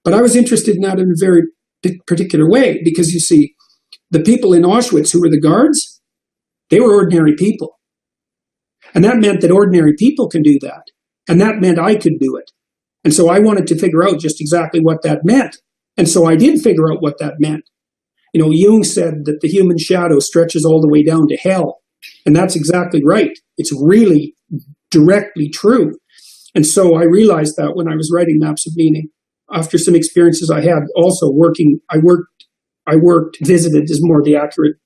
But I was interested in that in a very particular way, because you see, the people in Auschwitz who were the guards, they were ordinary people. And that meant that ordinary people can do that. And that meant I could do it. And so I wanted to figure out just exactly what that meant. And so I did figure out what that meant. You know, Jung said that the human shadow stretches all the way down to hell. And that's exactly right. It's really directly true. And so I realized that when I was writing Maps of Meaning, after some experiences I had also visited is more the accurate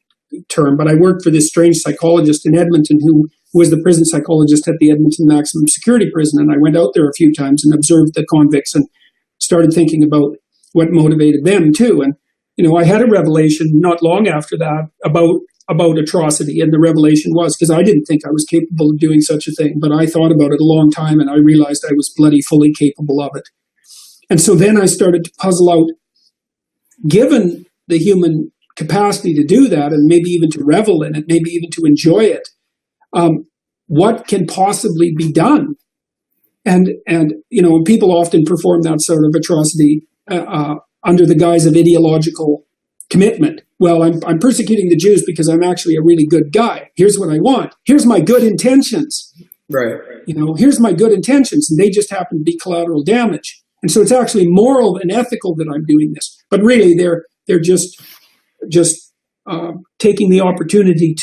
term, but I worked for this strange psychologist in Edmonton who was the prison psychologist at the Edmonton Maximum Security Prison. And I went out there a few times and observed the convicts and started thinking about what motivated them too. And, you know, I had a revelation not long after that about atrocity. And the revelation was, because I didn't think I was capable of doing such a thing, but I thought about it a long time and I realized I was bloody fully capable of it. And so then I started to puzzle out, given the human capacity to do that, and maybe even to revel in it, maybe even to enjoy it, what can possibly be done? And you know, people often perform that sort of atrocity under the guise of ideological commitment. Well, I'm persecuting the Jews because I'm actually a really good guy. Here's what I want. Here's my good intentions. Right. You know, here's my good intentions, and they just happen to be collateral damage. And so it's actually moral and ethical that I'm doing this. But really, they're just taking the opportunity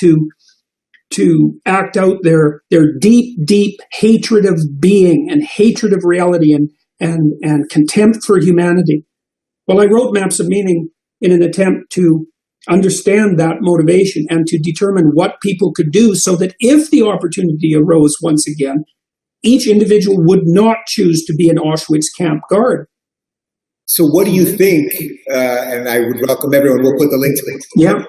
to act out their deep hatred of being and hatred of reality and contempt for humanity. Well, I wrote Maps of Meaning in an attempt to understand that motivation and to determine what people could do so that if the opportunity arose once again, each individual would not choose to be an Auschwitz camp guard. So what do you think, and I would welcome everyone, we'll put the link to it. Yeah.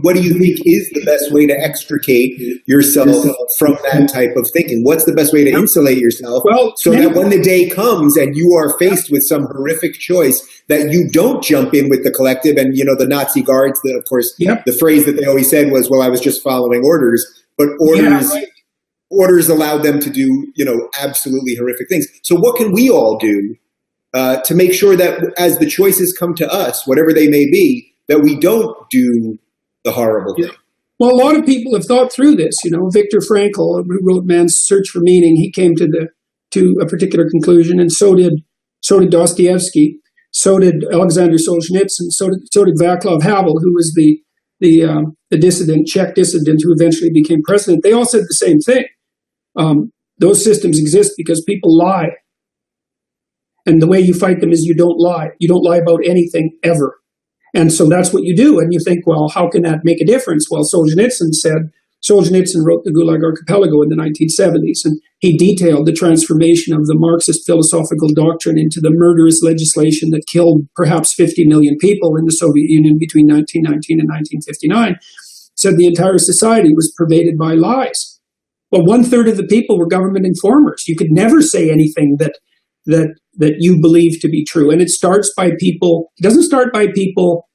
What do you think is the best way to extricate yourself from that type of thinking? What's the best way to insulate yourself so that when the day comes and you are faced with some horrific choice, that you don't jump in with the collective and, you know, the Nazi guards, of course, the phrase that they always said was, well, I was just following orders, but orders allowed them to do, you know, absolutely horrific things. So what can we all do to make sure that as the choices come to us, whatever they may be, that we don't do the horrible thing? Well, a lot of people have thought through this. You know, Viktor Frankl, who wrote Man's Search for Meaning, he came to a particular conclusion, and so did Dostoevsky, so did Alexander Solzhenitsyn, so did Václav Havel, who was the dissident, Czech dissident, who eventually became president. They all said the same thing. Those systems exist because people lie. And the way you fight them is you don't lie. You don't lie about anything ever. And so that's what you do. And you think, well, how can that make a difference? Well, Solzhenitsyn wrote the Gulag Archipelago in the 1970s, and he detailed the transformation of the Marxist philosophical doctrine into the murderous legislation that killed perhaps 50 million people in the Soviet Union between 1919 and 1959. Said the entire society was pervaded by lies. Well, 1/3 of the people were government informers. You could never say anything that you believe to be true. And it doesn't start by people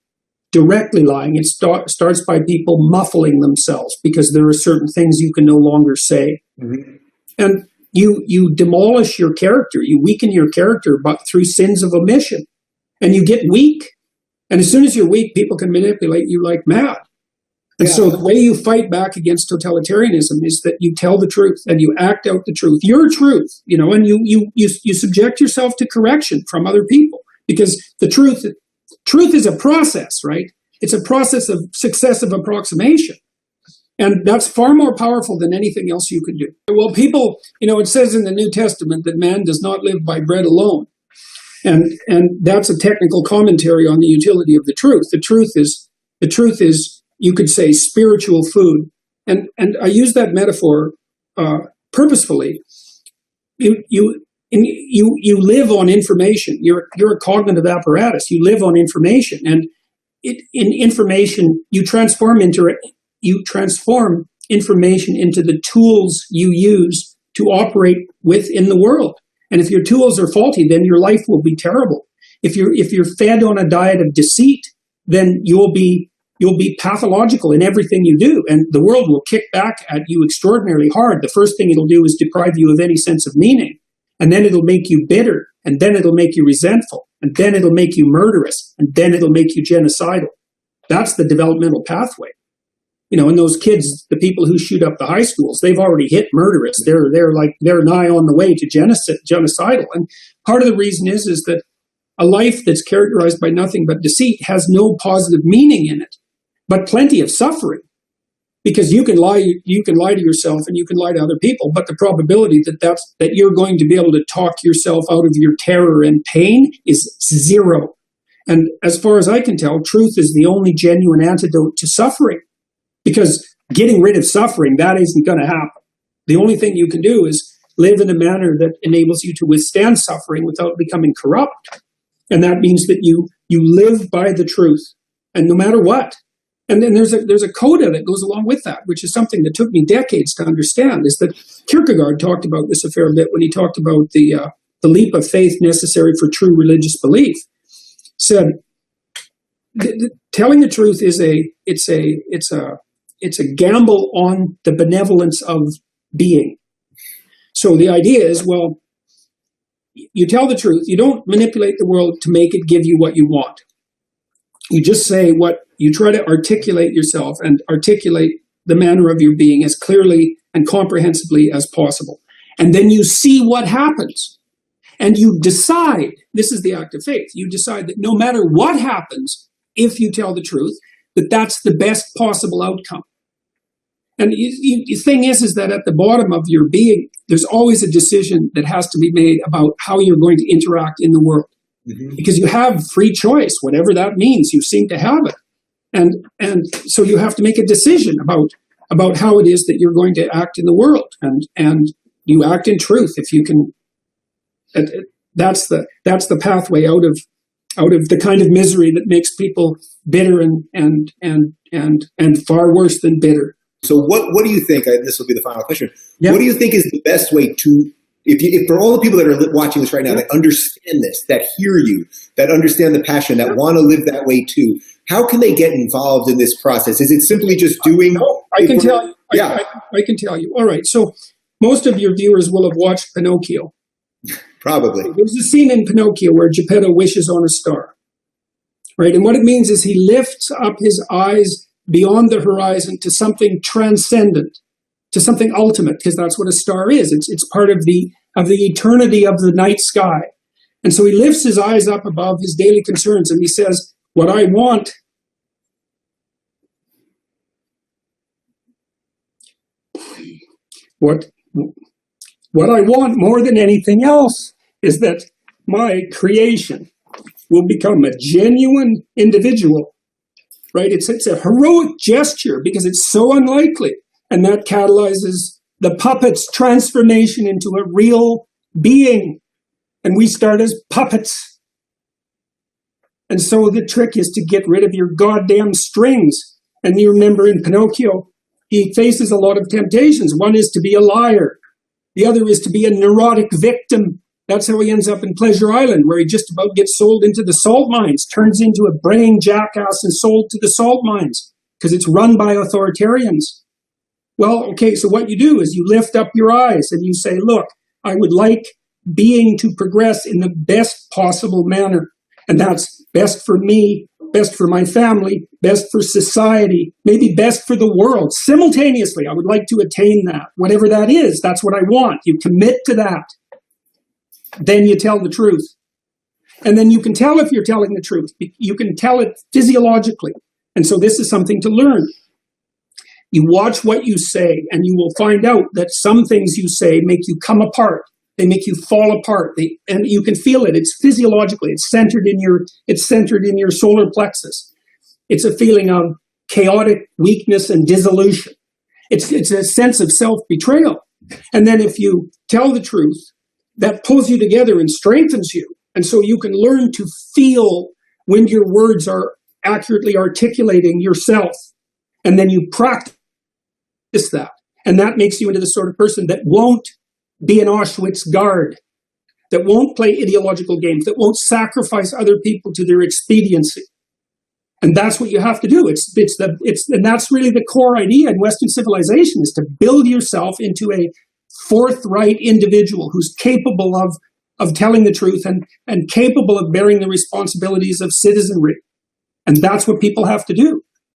directly lying. It starts by people muffling themselves because there are certain things you can no longer say. Mm-hmm. And you demolish your character, you weaken your character through sins of omission, and you get weak. And as soon as you're weak, people can manipulate you like mad. And so the way you fight back against totalitarianism is that you tell the truth and you act out the truth, your truth, you know, and you subject yourself to correction from other people, because the truth is a process, right? It's a process of successive approximation. And that's far more powerful than anything else you can do. Well, people, you know, it says in the New Testament that man does not live by bread alone. And that's a technical commentary on the utility of the truth. The truth is, you could say, spiritual food. And I use that metaphor purposefully. You live on information. You're a cognitive apparatus. You live on information. And in information, you transform information into the tools you use to operate within the world. And if your tools are faulty, then your life will be terrible. If you're fed on a diet of deceit, then you'll be pathological in everything you do, and the world will kick back at you extraordinarily hard. The first thing it'll do is deprive you of any sense of meaning, and then it'll make you bitter, and then it'll make you resentful, and then it'll make you murderous, and then it'll make you genocidal. That's the developmental pathway. And those kids, the people who shoot up the high schools, they've already hit murderous. They're nigh on the way to genocidal. And part of the reason is that a life that's characterized by nothing but deceit has no positive meaning in it, but plenty of suffering. Because you can lie to yourself and you can lie to other people, but the probability that you're going to be able to talk yourself out of your terror and pain is zero. And as far as I can tell, truth is the only genuine antidote to suffering. Because getting rid of suffering, that isn't going to happen. The only thing you can do is live in a manner that enables you to withstand suffering without becoming corrupt. And that means that you live by the truth, and no matter what. And then there's a coda that goes along with that, which is something that took me decades to understand, is that Kierkegaard talked about this a fair bit when he talked about the leap of faith necessary for true religious belief. Said, telling the truth is it's a gamble on the benevolence of being. So the idea is, well, you tell the truth. You don't manipulate the world to make it give you what you want. You just say what you try to articulate yourself and articulate the manner of your being as clearly and comprehensively as possible. And then you see what happens. And you decide, this is the act of faith, you decide that no matter what happens, if you tell the truth, that that's the best possible outcome. And the thing is that at the bottom of your being, there's always a decision that has to be made about how you're going to interact in the world. Mm-hmm. Because you have free choice, whatever that means, you seem to have it. And so you have to make a decision about how it is that you're going to act in the world. And you act in truth if you can. That's the pathway out of the kind of misery that makes people bitter and far worse than bitter. So what do you think? This will be the final question. Yeah. What do you think is the best way to, if for all the people that are watching this right now, that understand this, that hear you, that understand the passion, that want to live that way too, how can they get involved in this process? Is it simply just doing? I can tell you. Yeah. I can tell you. All right. So most of your viewers will have watched Pinocchio. Probably. There's a scene in Pinocchio where Geppetto wishes on a star. Right. And what it means is he lifts up his eyes beyond the horizon to something transcendent, to something ultimate, because that's what a star is. It's part of the eternity of the night sky. And so he lifts his eyes up above his daily concerns and he says, what I want more than anything else is that my creation will become a genuine individual. Right? It's a heroic gesture because it's so unlikely. And that catalyzes the puppet's transformation into a real being. And we start as puppets. And so the trick is to get rid of your goddamn strings. And you remember in Pinocchio, he faces a lot of temptations. One is to be a liar. The other is to be a neurotic victim. That's how he ends up in Pleasure Island, where he just about gets sold into the salt mines, turns into a braying jackass and sold to the salt mines because it's run by authoritarians. Well, okay, so what you do is you lift up your eyes and you say, look, I would like being to progress in the best possible manner. And that's best for me, best for my family, best for society, maybe best for the world. Simultaneously, I would like to attain that. Whatever that is, that's what I want. You commit to that. Then you tell the truth. And then you can tell if you're telling the truth. You can tell it physiologically. And so this is something to learn. You watch what you say, and you will find out that some things you say make you come apart. They make you fall apart. And you can feel it. It's physiologically. It's centered in your solar plexus. It's a feeling of chaotic weakness and dissolution. It's a sense of self-betrayal. And then if you tell the truth, that pulls you together and strengthens you. And so you can learn to feel when your words are accurately articulating yourself. And then you practice that. And that makes you into the sort of person that won't be an Auschwitz guard, that won't play ideological games, that won't sacrifice other people to their expediency. And that's what you have to do. And that's really the core idea in Western civilization, is to build yourself into a forthright individual who's capable of telling the truth and capable of bearing the responsibilities of citizenry. And that's what people have to do.